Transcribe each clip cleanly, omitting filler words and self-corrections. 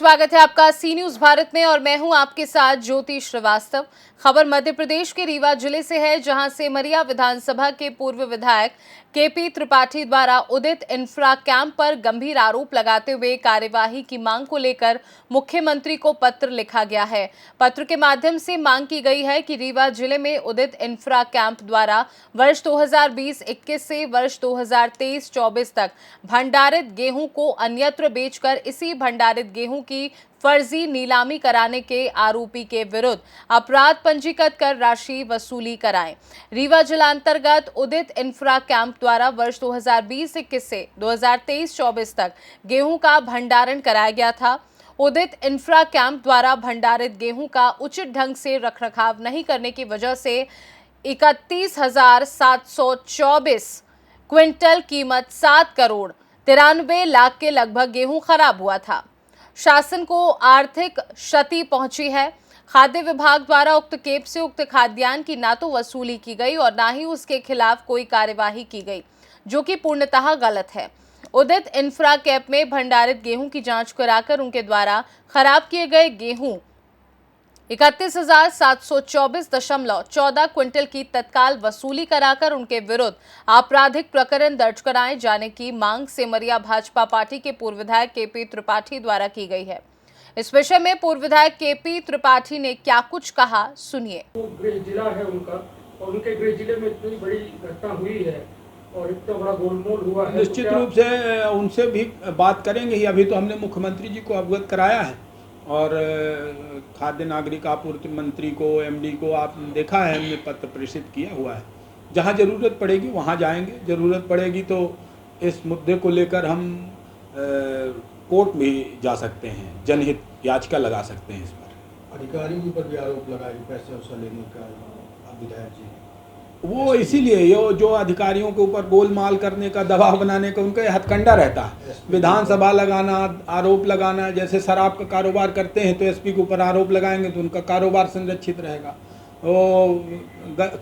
स्वागत है आपका सी न्यूज भारत में और मैं हूं आपके साथ ज्योति श्रीवास्तव। खबर मध्य प्रदेश के रीवा जिले से है, जहां सेमरिया विधानसभा के पूर्व विधायक केपी त्रिपाठी द्वारा उदित इंफ्रा कैंप पर गंभीर आरोप लगाते हुए कार्यवाही की मांग को लेकर मुख्यमंत्री को पत्र लिखा गया है। पत्र के माध्यम से मांग की गई है कि रीवा जिले में उदित इंफ्रा कैंप द्वारा वर्ष 2020-21 से वर्ष 2023-24 तक भंडारित गेहूं को अन्यत्र बेचकर इसी भंडारित गेहूं की फर्जी नीलामी कराने के आरोपी के विरुद्ध अपराध पंजीकृत कर राशि वसूली कराएं। रीवा जिला अंतर्गत उदित इंफ्रा कैंप द्वारा वर्ष 2020-21 से 2023-24 तक गेहूं का भंडारण कराया गया था। उदित इंफ्रा कैंप द्वारा भंडारित गेहूं का उचित ढंग से रखरखाव नहीं करने की वजह से 31,724 क्विंटल कीमत 7 करोड़ 93 लाख के लगभग गेहूं खराब हुआ था। शासन को आर्थिक क्षति पहुंची है। खाद्य विभाग द्वारा उक्त केप से उक्त खाद्यान्न की ना तो वसूली की गई और ना ही उसके खिलाफ कोई कार्यवाही की गई, जो कि पूर्णतः गलत है। उदित इंफ्रा कैप में भंडारित गेहूं की जांच कराकर उनके द्वारा खराब किए गए गेहूं 31,724.14 क्विंटल की तत्काल वसूली कराकर उनके विरुद्ध आपराधिक प्रकरण दर्ज कराए जाने की मांग सेमरिया भाजपा पार्टी के पूर्व विधायक केपी त्रिपाठी द्वारा की गई है। इस विषय में पूर्व विधायक केपी त्रिपाठी ने क्या कुछ कहा, सुनिए। गृह जिला है उनका और उनके गृह जिले में इतनी बड़ी घटना हुई है और इतना बड़ा गोलमोल हुआ है, निश्चित रूप से उनसे भी बात करेंगे ही। अभी तो हमने मुख्यमंत्री जी को अवगत कराया है और खाद्य नागरिक आपूर्ति मंत्री को, एमडी को आप देखा है, हमने पत्र प्रेषित किया हुआ है। जहां ज़रूरत पड़ेगी वहां जाएंगे। ज़रूरत पड़ेगी तो इस मुद्दे को लेकर हम कोर्ट भी जा सकते हैं, जनहित याचिका लगा सकते हैं। इस पर अधिकारियों के ऊपर भी आरोप लगाए पैसे वसूल लेने का विधायक जी, वो इसीलिए ये जो अधिकारियों के ऊपर गोलमाल करने का, दबाव बनाने का उनका हथकंडा रहता है। विधानसभा लगाना, आरोप लगाना, जैसे शराब का कारोबार करते हैं तो एसपी के ऊपर आरोप लगाएंगे तो उनका कारोबार संरक्षित रहेगा। वो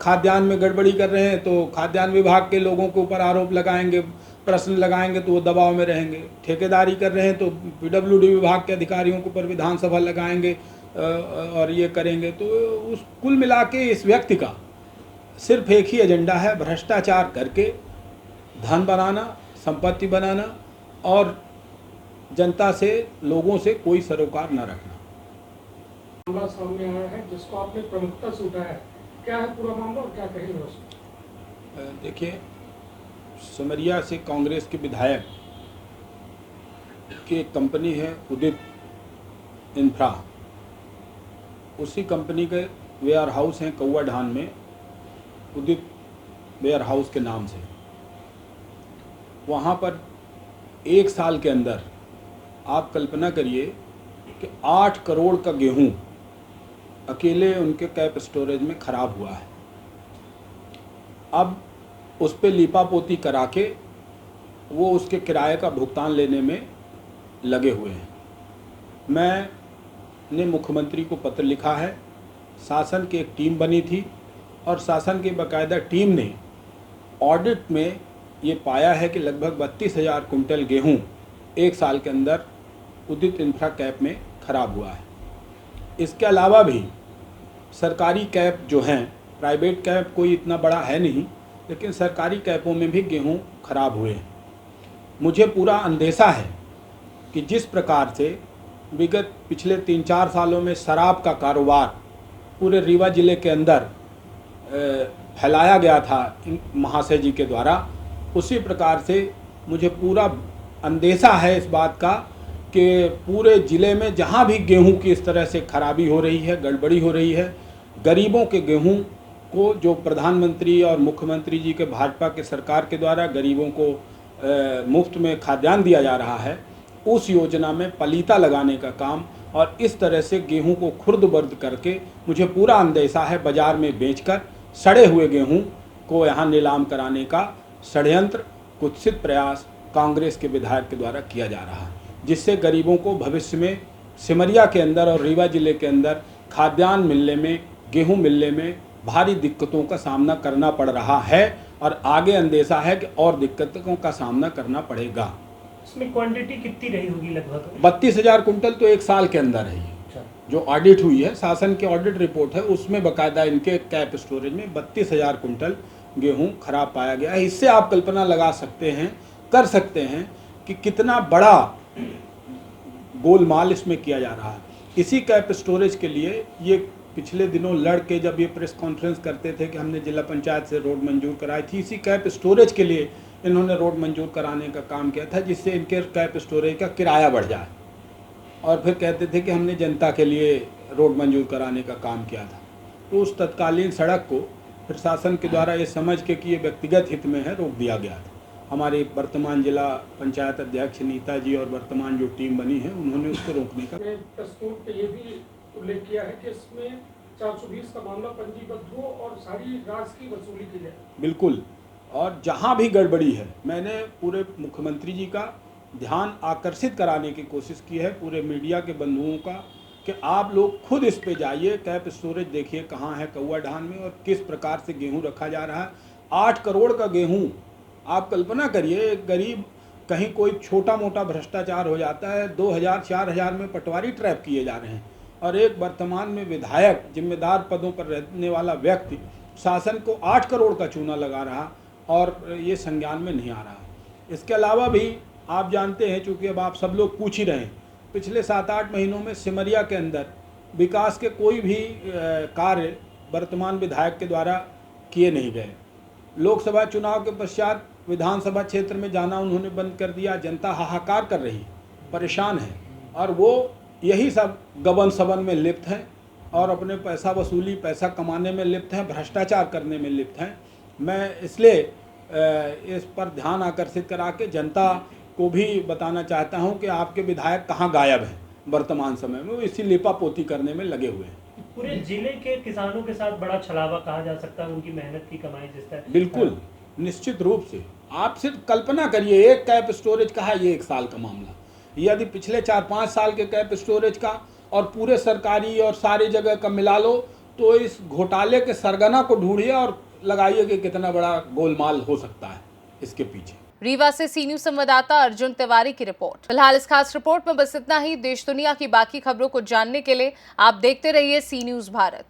खाद्यान्न में गड़बड़ी कर रहे हैं तो खाद्यान्न विभाग के लोगों के ऊपर आरोप लगाएंगे, प्रश्न लगाएंगे तो वो दबाव में रहेंगे। ठेकेदारी कर रहे हैं तो पीडब्ल्यूडी विभाग के अधिकारियों के ऊपर विधानसभा लगाएंगे और ये करेंगे। तो उस कुल मिला के इस व्यक्ति का सिर्फ एक ही एजेंडा है, भ्रष्टाचार करके धन बनाना, संपत्ति बनाना और जनता से, लोगों से कोई सरोकार न रखना। मामला सामने आया है जिसको आपने प्रमुखता से उठाया, क्या है पूरा मामला और क्या कहेंगे उसमें? देखिए, सेमरिया से कांग्रेस के विधायक की एक कंपनी है उदित इंफ्रा, उसी कंपनी के वेयर हाउस हैं कौआ ढान में, उदित वेयर हाउस के नाम से। वहाँ पर एक साल के अंदर आप कल्पना करिए कि 8 करोड़ का गेहूं अकेले उनके कैप स्टोरेज में खराब हुआ है। अब उस पर लीपापोती करा के वो उसके किराए का भुगतान लेने में लगे हुए हैं। मैंने मुख्यमंत्री को पत्र लिखा है। शासन की एक टीम बनी थी और शासन की बाकायदा टीम ने ऑडिट में ये पाया है कि लगभग 32,000 कुंटल गेहूं एक साल के अंदर उदित इंफ्रा कैप में खराब हुआ है। इसके अलावा भी सरकारी कैप जो हैं, प्राइवेट कैप कोई इतना बड़ा है नहीं, लेकिन सरकारी कैपों में भी गेहूं खराब हुए हैं। मुझे पूरा अंदेशा है कि जिस प्रकार से विगत पिछले 3-4 सालों में शराब का कारोबार पूरे रीवा ज़िले के अंदर फैलाया गया था महाशय जी के द्वारा, उसी प्रकार से मुझे पूरा अंदेशा है इस बात का कि पूरे ज़िले में जहां भी गेहूं की इस तरह से खराबी हो रही है, गड़बड़ी हो रही है, गरीबों के गेहूं को जो प्रधानमंत्री और मुख्यमंत्री जी के भाजपा के सरकार के द्वारा गरीबों को मुफ्त में खाद्यान्न दिया जा रहा है, उस योजना में पलीता लगाने का काम और इस तरह से गेहूं को खुर्द-बुर्द करके मुझे पूरा अंदेशा है बाज़ार में बेचकर सड़े हुए गेहूं को यहाँ नीलाम कराने का षड्यंत्र, कुत्सित प्रयास कांग्रेस के विधायक के द्वारा किया जा रहा है, जिससे गरीबों को भविष्य में सिमरिया के अंदर और रीवा जिले के अंदर खाद्यान्न मिलने में, गेहूं मिलने में भारी दिक्कतों का सामना करना पड़ रहा है और आगे अंदेशा है कि और दिक्कतों का सामना करना पड़ेगा। इसमें क्वांटिटी कितनी रही होगी लगभग? 32,000 कुंटल तो एक साल के अंदर है ये। अच्छा। जो ऑडिट हुई है, शासन की ऑडिट रिपोर्ट है, उसमें बकायदा इनके कैप स्टोरेज में 32,000 कुंटल गेहूं खराब पाया गया है। इससे आप कल्पना लगा सकते हैं, कर सकते हैं कि कितना बड़ा गोलमाल इसमें किया जा रहा है। इसी कैप स्टोरेज के लिए ये पिछले दिनों लड़ के जब ये प्रेस कॉन्फ्रेंस करते थे कि हमने जिला पंचायत से रोड मंजूर कराई थी, इसी कैप स्टोरेज के लिए इन्होंने रोड मंजूर कराने का काम किया था, जिससे इनके कैप स्टोरेज का किराया बढ़ जाए। और फिर कहते थे कि हमने जनता के लिए रोड मंजूर कराने का काम किया था। तो उस तत्कालीन सड़क को फिर शासन के द्वारा ये समझ के कि ये व्यक्तिगत हित में है, रोक दिया गया था। हमारे वर्तमान जिला पंचायत अध्यक्ष नीता जी और वर्तमान जो टीम बनी है, उन्होंने उसको रोकने का प्रस्तुत पे ये भी उल्लेख किया है कि इसमें 420 का मामला पंजीबद्ध हो और सारी राशि की वसूली की जाए। बिल्कुल। और जहाँ भी गड़बड़ी है, मैंने पूरे मुख्यमंत्री जी का ध्यान आकर्षित कराने की कोशिश की है, पूरे मीडिया के बंधुओं का, कि आप लोग खुद इस पे जाइए, कैप स्टोरेज देखिए कहाँ है कौआ ढान में और किस प्रकार से गेहूं रखा जा रहा है। 8 करोड़ का गेहूं, आप कल्पना करिए, गरीब कहीं कोई छोटा मोटा भ्रष्टाचार हो जाता है, 2,000-4,000 में पटवारी ट्रैप किए जा रहे हैं, और एक वर्तमान में विधायक, जिम्मेदार पदों पर रहने वाला व्यक्ति शासन को 8 करोड़ का चूना लगा रहा और ये संज्ञान में नहीं आ रहा। इसके अलावा भी आप जानते हैं, चूँकि अब आप सब लोग पूछ ही रहे हैं, पिछले 7-8 महीनों में सिमरिया के अंदर विकास के कोई भी कार्य वर्तमान विधायक के द्वारा किए नहीं गए। लोकसभा चुनाव के पश्चात विधानसभा क्षेत्र में जाना उन्होंने बंद कर दिया। जनता हाहाकार कर रही, परेशान है, और वो यही सब गबन सबन में लिप्त हैं और अपने पैसा वसूली, पैसा कमाने में लिप्त हैं, भ्रष्टाचार करने में लिप्त हैं। मैं इसलिए इस पर ध्यान आकर्षित करा के जनता को भी बताना चाहता हूं कि आपके विधायक कहां गायब हैं वर्तमान समय में, वो इसी लिपापोती करने में लगे हुए हैं। पूरे जिले के किसानों के साथ बड़ा छलावा कहा जा सकता है, उनकी मेहनत की कमाई जिस तरह। बिल्कुल, निश्चित रूप से। आप सिर्फ कल्पना करिए, एक कैप स्टोरेज का है ये एक साल का मामला, यदि पिछले 4-5 साल के कैप स्टोरेज का और पूरे सरकारी और सारी जगह का मिला लो, तो इस घोटाले के सरगना को ढूंढिए और लगाइए कि कितना बड़ा गोलमाल हो सकता है इसके पीछे। रीवा से सी न्यूज संवाददाता अर्जुन तिवारी की रिपोर्ट। फिलहाल इस खास रिपोर्ट में बस इतना ही। देश दुनिया की बाकी खबरों को जानने के लिए आप देखते रहिए सी न्यूज भारत।